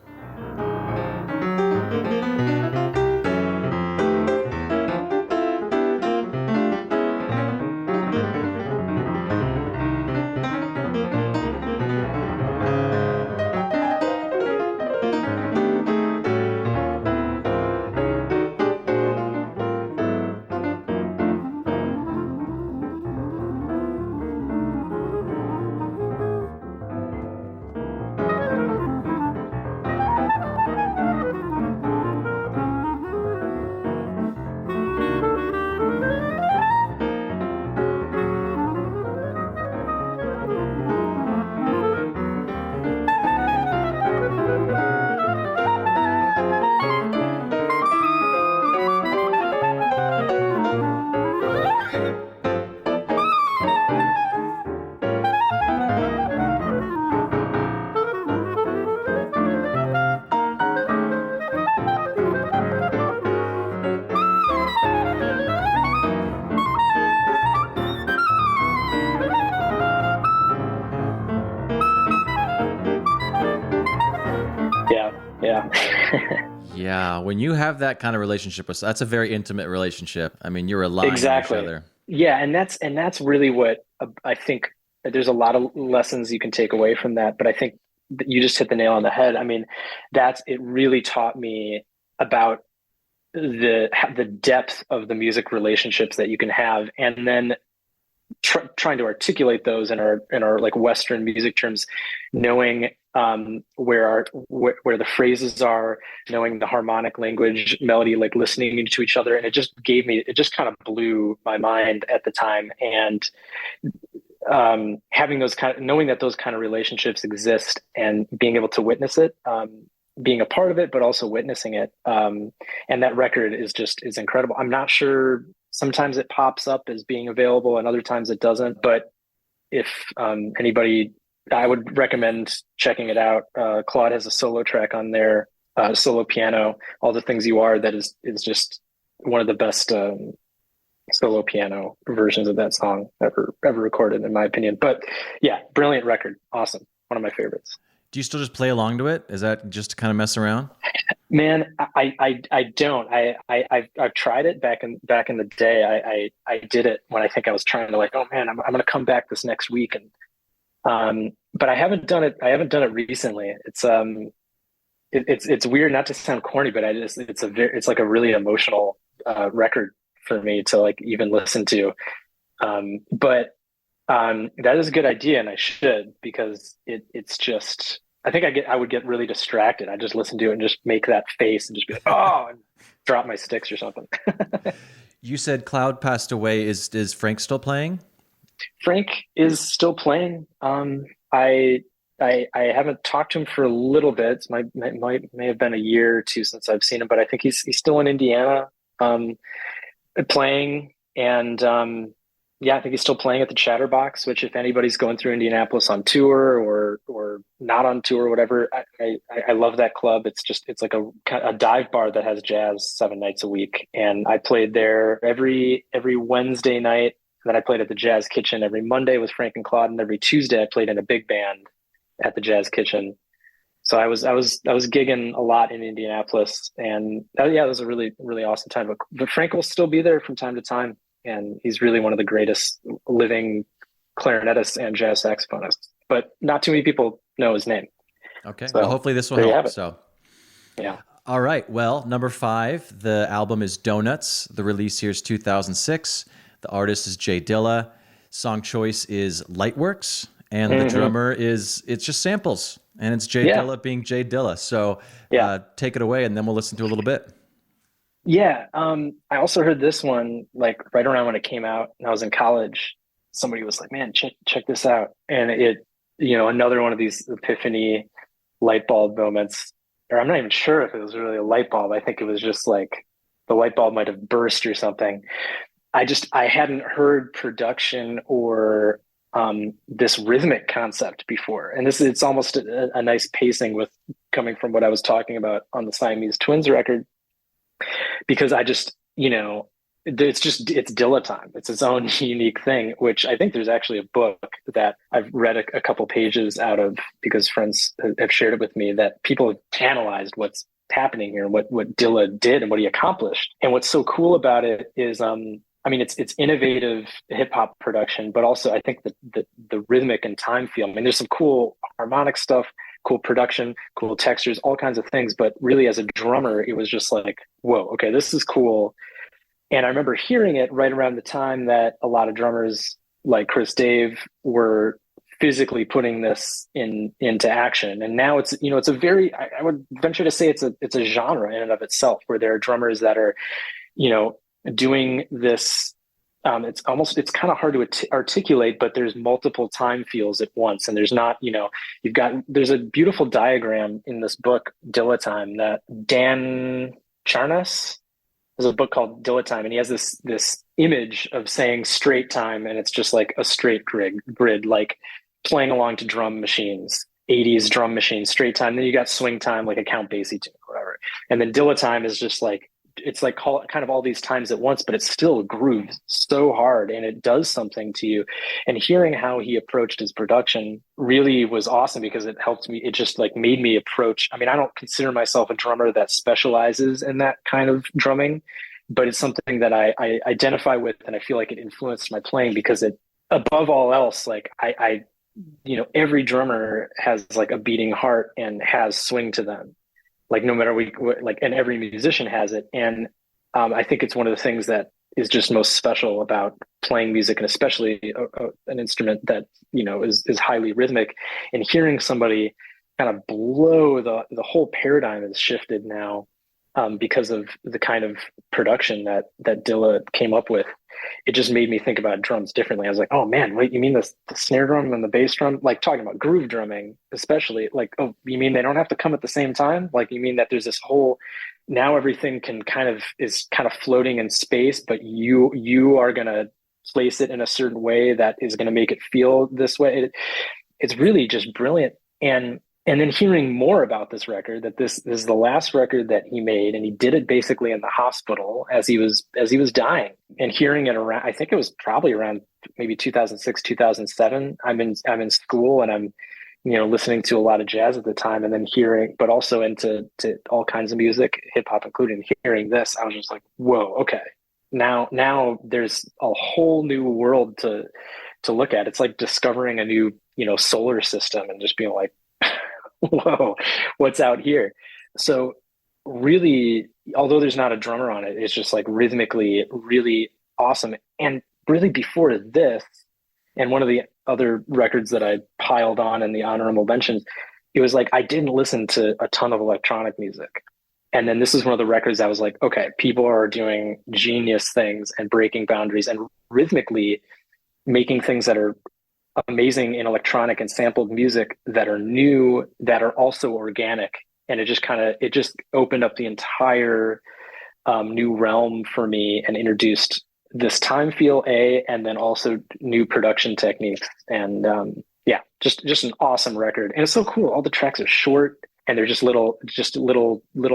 Yeah, when you have that kind of relationship that's a very intimate relationship. I mean, you're relying on each other. Yeah, and that's really what I think. There's a lot of lessons you can take away from that, but I think you just hit the nail on the head. I mean, it really taught me about the depth of the music relationships that you can have, and then trying to articulate those in our like Western music terms, knowing where the phrases are, knowing the harmonic language, melody, like listening to each other. And it just kind of blew my mind at the time. And having knowing that those kind of relationships exist and being able to witness it, being a part of it, but also witnessing it. And that record is incredible. I'm not sure, sometimes it pops up as being available and other times it doesn't, but if anybody, I would recommend checking it out. Claude has a solo track on there, solo piano, All the Things You Are, that is just one of the best solo piano versions of that song ever recorded, in my opinion. But yeah, brilliant record. Awesome. One of my favorites. Do you still just play along to it? Is that just to kind of mess around? Man, I don't. I've tried it back in the day. I did it when I think I was trying to oh man, I'm going to come back this next week and But I haven't done it. I haven't done it recently. It's weird not to sound corny, but it's like a really emotional record for me to like even listen to. But that is a good idea, and I should because it's just. I think I would get really distracted. I just listen to it and just make that face and just be like, oh, and drop my sticks or something. You said Cloud passed away. Is Frank still playing? Frank is still playing. I I haven't talked to him for a little bit. May have been a year or two since I've seen him, but I think he's still in Indiana, um, playing. And yeah, I think he's still playing at the Chatterbox. Which, if anybody's going through Indianapolis on tour or not on tour, or whatever, I love that club. It's like a dive bar that has jazz 7 nights a week, and I played there every Wednesday night. And then I played at the Jazz Kitchen every Monday with Frank and Claude, and every Tuesday I played in a big band at the Jazz Kitchen. So I was gigging a lot in Indianapolis, and yeah, it was a really really awesome time. But Frank will still be there from time to time, and he's really one of the greatest living clarinetists and jazz saxophonists. But not too many people know his name. Okay, So well, hopefully this will there you help. have it. So, Yeah. all right. Well, number 5, the album is Donuts. The release here is 2006. The artist is Jay Dilla. Song choice is Lightworks, and the drummer it's just samples, and it's Jay Yeah. Dilla being Jay Dilla. So, Yeah. take it away, and then we'll listen to a little bit. Yeah. I also heard this one like right around when it came out, and I was in college. Somebody was like, "Man, check this out," and another one of these epiphany light bulb moments. Or I'm not even sure if it was really a light bulb. I think it was just like the light bulb might have burst or something. I hadn't heard production or this rhythmic concept before, and it's almost a nice pacing with coming from what I was talking about on the Siamese Twins record, because it's Dilla time. It's its own unique thing, which I think there's actually a book that I've read a couple pages out of because friends have shared it with me, that people have analyzed what's happening here, what Dilla did and what he accomplished. And what's so cool about it is, it's innovative hip hop production, but also I think the rhythmic and time feel. I mean, there's some cool harmonic stuff, cool production, cool textures, all kinds of things. But really, as a drummer, it was just like, whoa, okay, this is cool. And I remember hearing it right around the time that a lot of drummers like Chris Dave were physically putting this into action. And now it's a very, I would venture to say it's a genre in and of itself, where there are drummers that are, doing this. It's kind of hard to articulate, but there's multiple time feels at once. And there's not, there's a beautiful diagram in this book, Dilla Time, that Dan Charnas. There's a book called Dilla Time, and he has this image of saying straight time, and it's just like a straight grid, like playing along to drum machines, 80s drum machines, straight time. Then you got swing time, like a Count Basie tune or whatever. And then Dilla Time is just like, it's like kind of all these times at once, but it still grooves so hard and it does something to you. And hearing how he approached his production really was awesome, because it helped me. It just like made me approach. I mean, I don't consider myself a drummer that specializes in that kind of drumming, but it's something that I identify with, and I feel like it influenced my playing, because it, above all else, like every drummer has like a beating heart and has swing to them. Like no matter and every musician has it. And I think it's one of the things that is just most special about playing music, and especially an instrument that, is highly rhythmic, and hearing somebody kind of blow the whole paradigm has shifted now, because of the kind of production that Dilla came up with. It just made me think about drums differently. I was like, oh man, wait, you mean the snare drum and the bass drum? Like talking about groove drumming, especially, like, oh, you mean they don't have to come at the same time? Like, you mean that there's this whole, now everything is kind of floating in space, but you are going to place it in a certain way that is going to make it feel this way. It's really just brilliant. And then hearing more about this record, that this is the last record that he made, and he did it basically in the hospital as he was dying. And hearing it around, I think it was probably around maybe 2006, 2007. I'm in school, and I'm listening to a lot of jazz at the time, and then but also into all kinds of music, hip hop included. Hearing this, I was just like, whoa, okay. Now there's a whole new world to to look at. It's like discovering a new, solar system and just being like, whoa, what's out here? So really, although there's not a drummer on it, it's just like rhythmically really awesome. And really before this, and one of the other records that I piled on in the honorable mentions, it was like I didn't listen to a ton of electronic music. And then this is one of the records I was like, okay, people are doing genius things and breaking boundaries and rhythmically making things that are amazing in electronic and sampled music that are new, that are also organic. And it just opened up the entire new realm for me and introduced this time feel, and then also new production techniques. And yeah, just an awesome record. And it's so cool. All the tracks are short and they're just little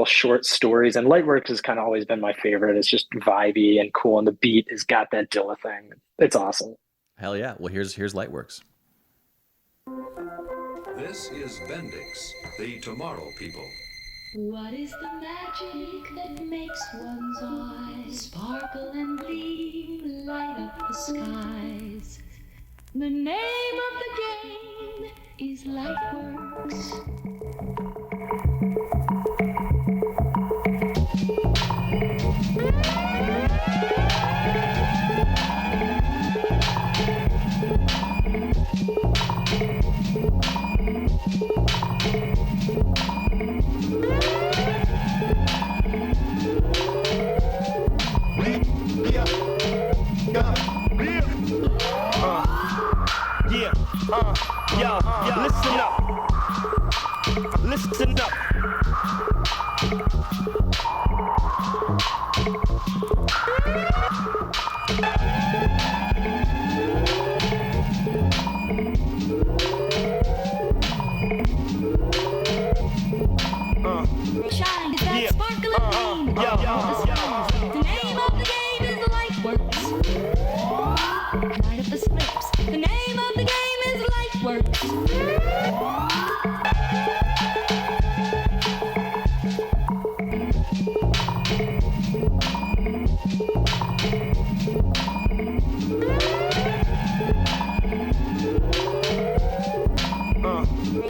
short stories. And Lightworks has kind of always been my favorite. It's just vibey and cool. And the beat has got that Dilla thing. It's awesome. Hell yeah. Well, here's Lightworks. This is Bendix, the Tomorrow People. What is the magic that makes one's eyes sparkle and gleam, light up the skies? The name of the game is Lightworks. Listen up. Listen up. Shine is that sparkling beam. The name of the game is Lightworks. Light up the slips. The name of the game is Lightworks.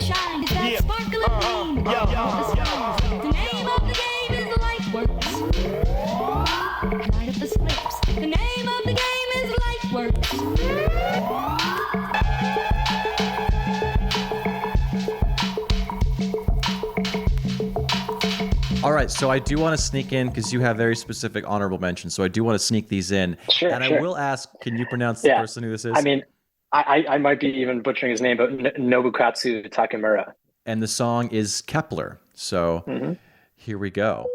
Shine is that sparkling beam. The name of the game is Lightworks. Light up the slips. The name of the game is Lightworks. All right, so I do want to sneak in because you have very specific honorable mentions. So I do want to sneak these in. Sure, and sure. I will ask, can you pronounce the person who this is? I mean, I might be even butchering his name, but Nobukatsu Takemura. And the song is Kepler. So here we go.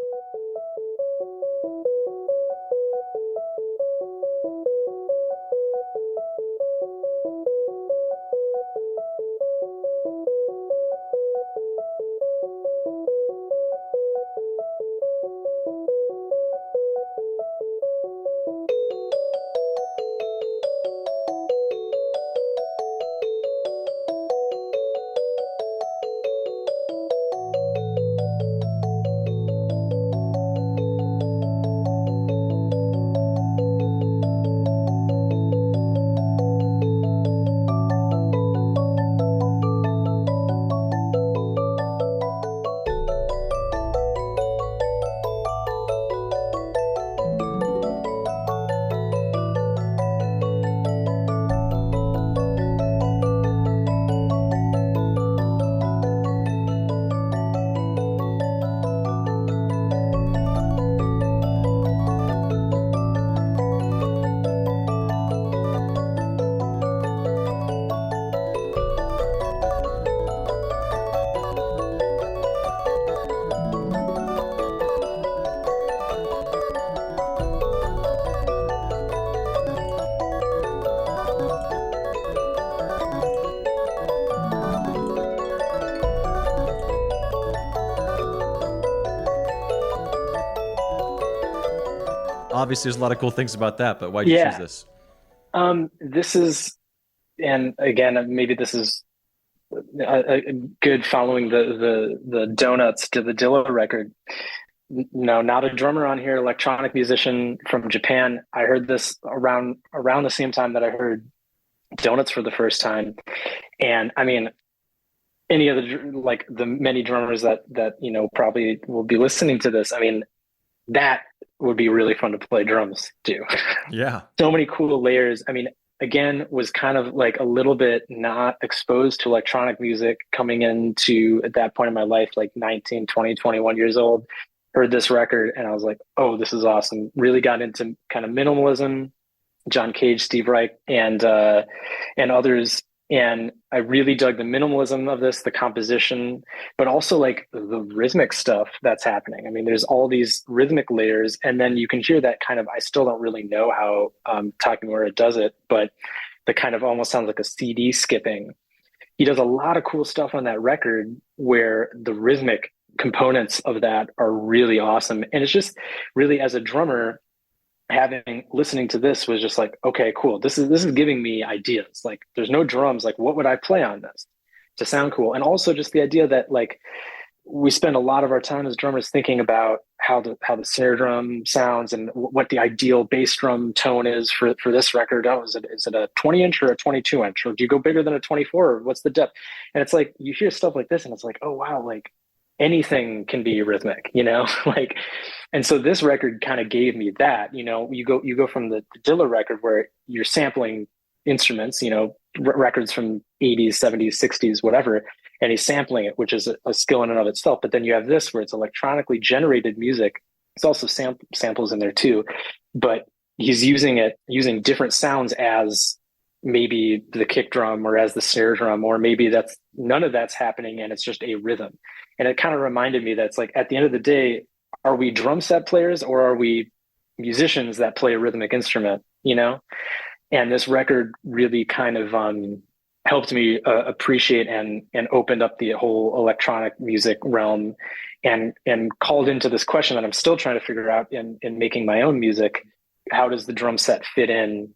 Obviously, there's a lot of cool things about that, but why'd you choose this? This is, and again, maybe this is a good following the donuts to the Dilla record. No, not a drummer on here, electronic musician from Japan. I heard this around the same time that I heard Donuts for the first time. And I mean, any of the, like the many drummers that, you know, probably will be listening to this, I mean, that would be really fun to play drums too. Yeah. So many cool layers. I mean, again, was kind of like a little bit not exposed to electronic music coming into at that point in my life, like 19, 20, 21 years old, heard this record and I was like, oh, this is awesome. Really got into kind of minimalism, John Cage, Steve Reich, and others. And I really dug the minimalism of this, the composition, but also like the rhythmic stuff that's happening. I mean, there's all these rhythmic layers, and then you can hear that kind of. I still don't really know how Takemura does it, but the kind of almost sounds like a CD skipping. He does a lot of cool stuff on that record where the rhythmic components of that are really awesome, and it's just really as a drummer listening to this was just like, okay, cool. This is giving me ideas. Like there's no drums. Like what would I play on this to sound cool? And also just the idea that like we spend a lot of our time as drummers thinking about how the snare drum sounds and what the ideal bass drum tone is for this record. Oh, is it a 20-inch or a 22-inch? Or do you go bigger than a 24? Or what's the depth? And it's like you hear stuff like this and it's like, oh wow, like anything can be rhythmic, you know, like, and so this record kind of gave me that, you know, you go from the Dilla record where you're sampling instruments, you know, records from 80s, 70s, 60s, whatever, and he's sampling it, which is a skill in and of itself. But then you have this where it's electronically generated music. It's also samples in there too, but he's using different sounds as maybe the kick drum or as the snare drum, or maybe that's none of that's happening and it's just a rhythm. And it kind of reminded me that it's like, at the end of the day, are we drum set players or are we musicians that play a rhythmic instrument, you know? And this record really kind of helped me appreciate and opened up the whole electronic music realm and called into this question that I'm still trying to figure out in making my own music. How does the drum set fit in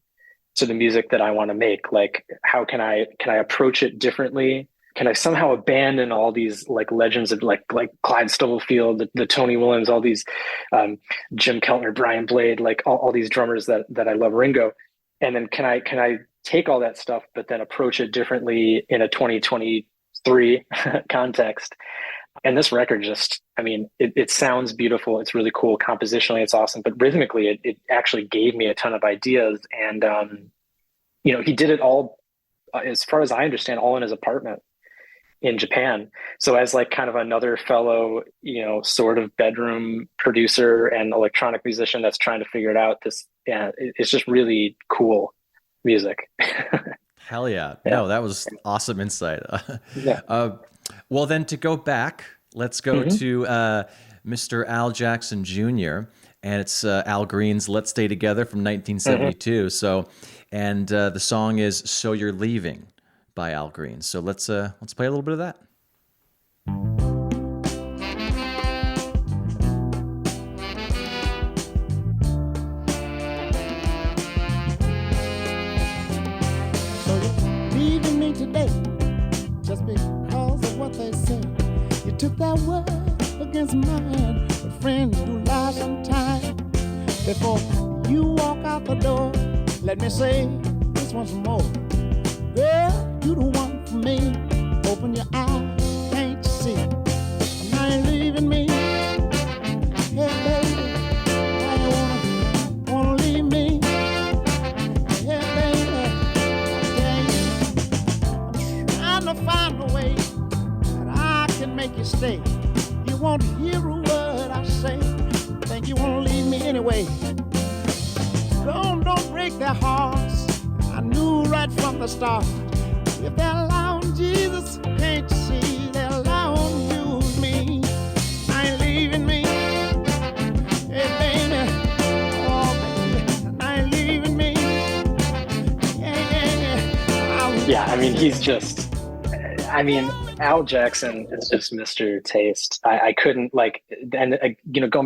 to the music that I want to make? Like, how can I approach it differently? Can I somehow abandon all these like legends of like Clyde Stubblefield, the Tony Williams, all these Jim Keltner, Brian Blade, like all these drummers that I love, Ringo, and then can I take all that stuff but then approach it differently in a 2023 context? And this record just, I mean, it sounds beautiful. It's really cool. Compositionally, it's awesome. But rhythmically, it actually gave me a ton of ideas. And, you know, he did it all, as far as I understand, all in his apartment in Japan. So as like kind of another fellow, you know, sort of bedroom producer and electronic musician that's trying to figure it out, it's just really cool music. Hell yeah. Yeah. No, that was awesome insight. Yeah. Well, then to go back, let's go to Mr. Al Jackson Jr., and it's Al Green's Let's Stay Together from 1972. So, and the song is So You're Leaving by Al Green. So let's play a little bit of that. So you're leaving me today just because of what they say. You took that word against mine, but friends do lie sometimes. Before you walk out the door, let me say this once more. Girl, you the one for me. Open your eyes, can't you see? Now you're leaving me. Hey, baby, why you wanna leave me? Hey, baby, I'm trying to find a way that I can make you stay. You won't hear a word I say. Think you wanna leave me anyway. Don't break their hearts. I knew right from the start. If they're allowing Jesus, can't you see they're allowing you and me? I ain't leaving me. Hey, baby. Oh, baby. I ain't leaving me. Yeah, I mean, Al Jackson is just Mr. Taste. I couldn't going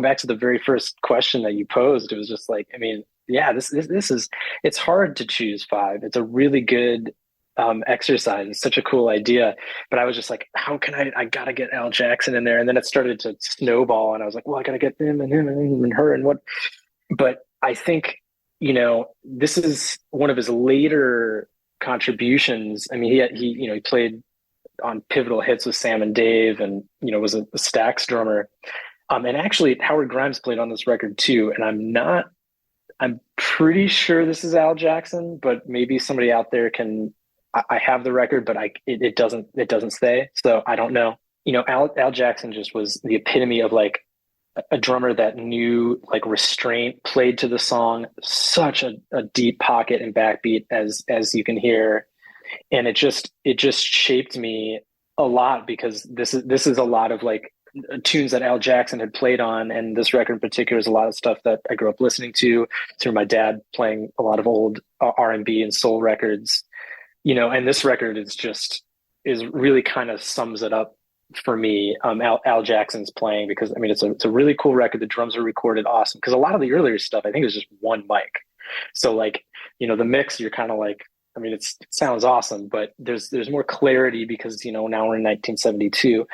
back to the very first question that you posed, it was just like, I mean, yeah, this is, it's hard to choose five. It's a really good exercise. It's such a cool idea, but I was just like, how can I gotta get Al Jackson in there. And then it started to snowball and I was like, well, I gotta get him and her and what, but I think, you know, this is one of his later contributions. I mean, he played on pivotal hits with Sam and Dave, and was a Stax drummer. And actually, Howard Grimes played on this record too. And I'm pretty sure this is Al Jackson, but maybe somebody out there can. I have the record, but it doesn't say, so I don't know. Al Jackson just was the epitome of like a drummer that knew like restraint, played to the song, such a deep pocket and backbeat as you can hear. And it just shaped me a lot, because this is a lot of like tunes that Al Jackson had played on, and this record in particular is a lot of stuff that I grew up listening to through my dad playing a lot of old R&B and soul records. And this record is really kind of sums it up for me. Al Jackson's playing, because I mean it's a really cool record. The drums are recorded awesome, because a lot of the earlier stuff I think is just one mic. So like the mix, you're kind of like, I mean it sounds awesome, but there's more clarity, because now we're in 1972.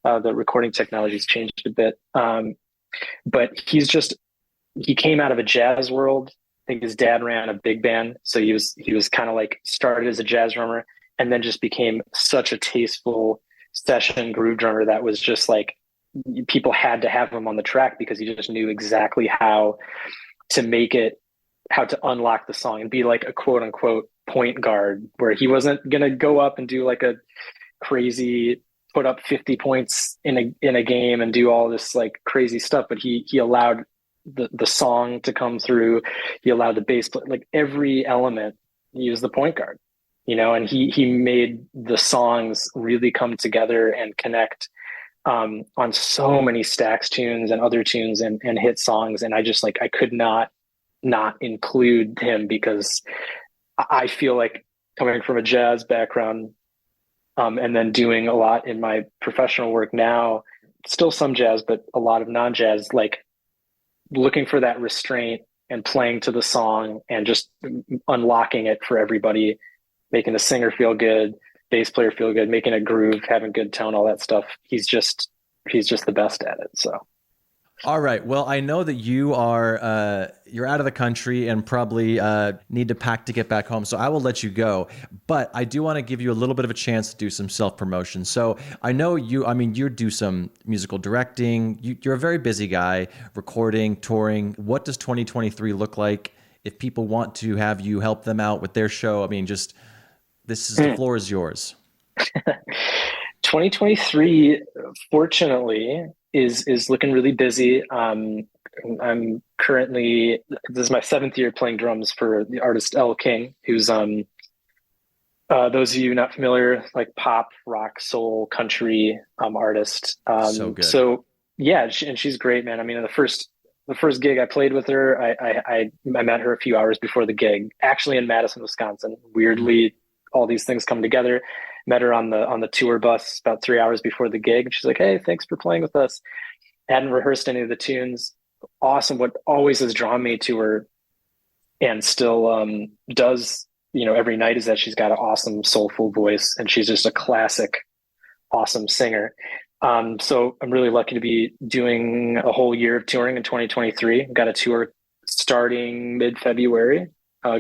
The recording technology's changed a bit, but he came out of a jazz world. I think his dad ran a big band, so he was kind of like started as a jazz drummer, and then just became such a tasteful session groove drummer that was just like people had to have him on the track, because he just knew exactly how to unlock the song and be like a quote unquote point guard, where he wasn't gonna go up and do like a crazy put up 50 points in a game and do all this like crazy stuff, but he allowed the song to come through. He allowed the bass play, like every element. He was the point guard, and he made the songs really come together and connect on so many Stax tunes and other tunes and hit songs. And I just like, I could not include him, because I feel like, coming from a jazz background, and then doing a lot in my professional work now, still some jazz, but a lot of non-jazz, like looking for that restraint and playing to the song and just unlocking it for everybody, making the singer feel good, bass player feel good, making a groove, having good tone, all that stuff. He's just the best at it. So. All right. Well, I know that you are you're out of the country and probably need to pack to get back home, so I will let you go. But I do want to give you a little bit of a chance to do some self-promotion. So I know you do some musical directing. You're a very busy guy, recording, touring. What does 2023 look like if people want to have you help them out with their show? I mean, the floor is yours. 2023, fortunately, is looking really busy. I'm currently, this is my 7th year playing drums for the artist Elle, who's those of you not familiar, like pop, rock, soul, country artist. So good. So yeah, and she's great, man. I mean, the first gig I played with her, I met her a few hours before the gig, actually in Madison, Wisconsin. Weirdly, all these things come together. Met her on the tour bus about 3 hours before the gig. And she's like, "Hey, thanks for playing with us." Hadn't rehearsed any of the tunes. Awesome. What always has drawn me to her, and still does, every night, is that she's got an awesome soulful voice, and she's just a classic, awesome singer. So I'm really lucky to be doing a whole year of touring in 2023. I've got a tour starting mid-February,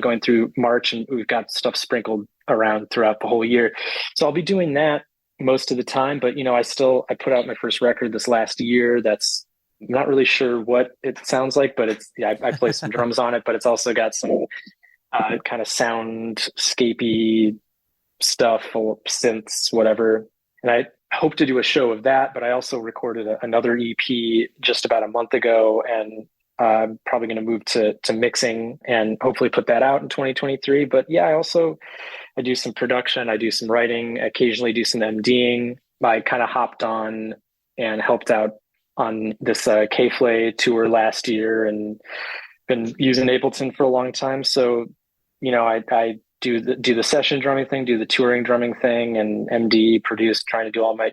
going through March, and we've got stuff sprinkled around throughout the whole year. So I'll be doing that most of the time, but I put out my first record this last year. That's, I'm not really sure what it sounds like, but I play some drums on it, but it's also got some kind of soundscapey stuff, full of synths, whatever. And I hope to do a show of that, but I also recorded another EP just about a month ago, and I'm probably going to move to mixing and hopefully put that out in 2023. But yeah, I do some production, I do some writing, occasionally do some MDing. I kind of hopped on and helped out on this K-Flay tour last year, and been using Ableton for a long time. So, I do the session drumming thing, do the touring drumming thing, and MD, produce, trying to do all my,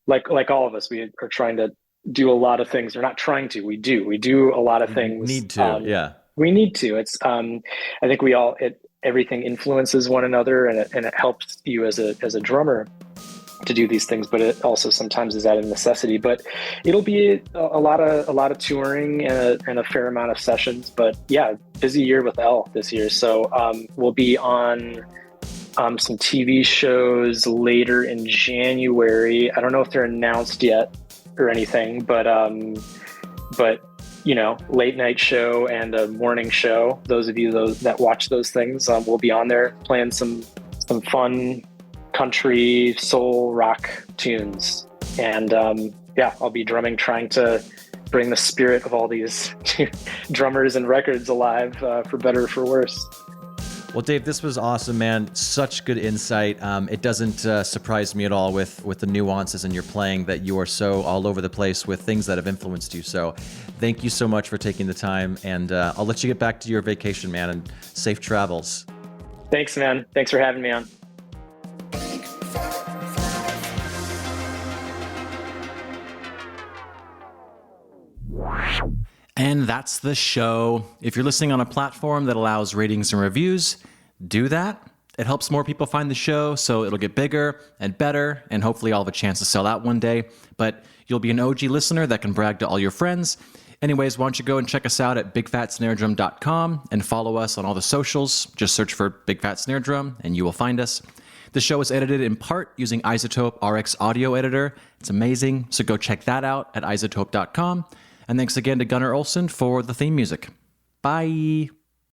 like all of us, we are trying to do a lot of things. We're not trying to, we do a lot of things. Need to, yeah. We need to. It's, I think everything influences one another, and it helps you as a drummer to do these things, but it also sometimes is out of necessity. But it'll be a lot of touring and a fair amount of sessions. But yeah, busy year with Elle this year. So we'll be on some TV shows later in January. I don't know if they're announced yet or anything, but late night show and a morning show. Those of you that watch those things will be on there playing some fun country, soul, rock tunes. And I'll be drumming, trying to bring the spirit of all these drummers and records alive, for better or for worse. Well, Dave, this was awesome, man. Such good insight. It doesn't surprise me at all with the nuances in your playing that you are so all over the place with things that have influenced you. So thank you so much for taking the time, and I'll let you get back to your vacation, man, and safe travels. Thanks, man. Thanks for having me on. And that's the show. If you're listening on a platform that allows ratings and reviews, do that. It helps more people find the show, so it'll get bigger and better, and hopefully I'll have a chance to sell out one day. But you'll be an OG listener that can brag to all your friends. Anyways, why don't you go and check us out at bigfatsnaredrum.com and follow us on all the socials. Just search for Big Fat Snare Drum and you will find us. The show is edited in part using iZotope RX Audio Editor. It's amazing, so go check that out at iZotope.com. And thanks again to Gunnar Olsen for the theme music. Bye.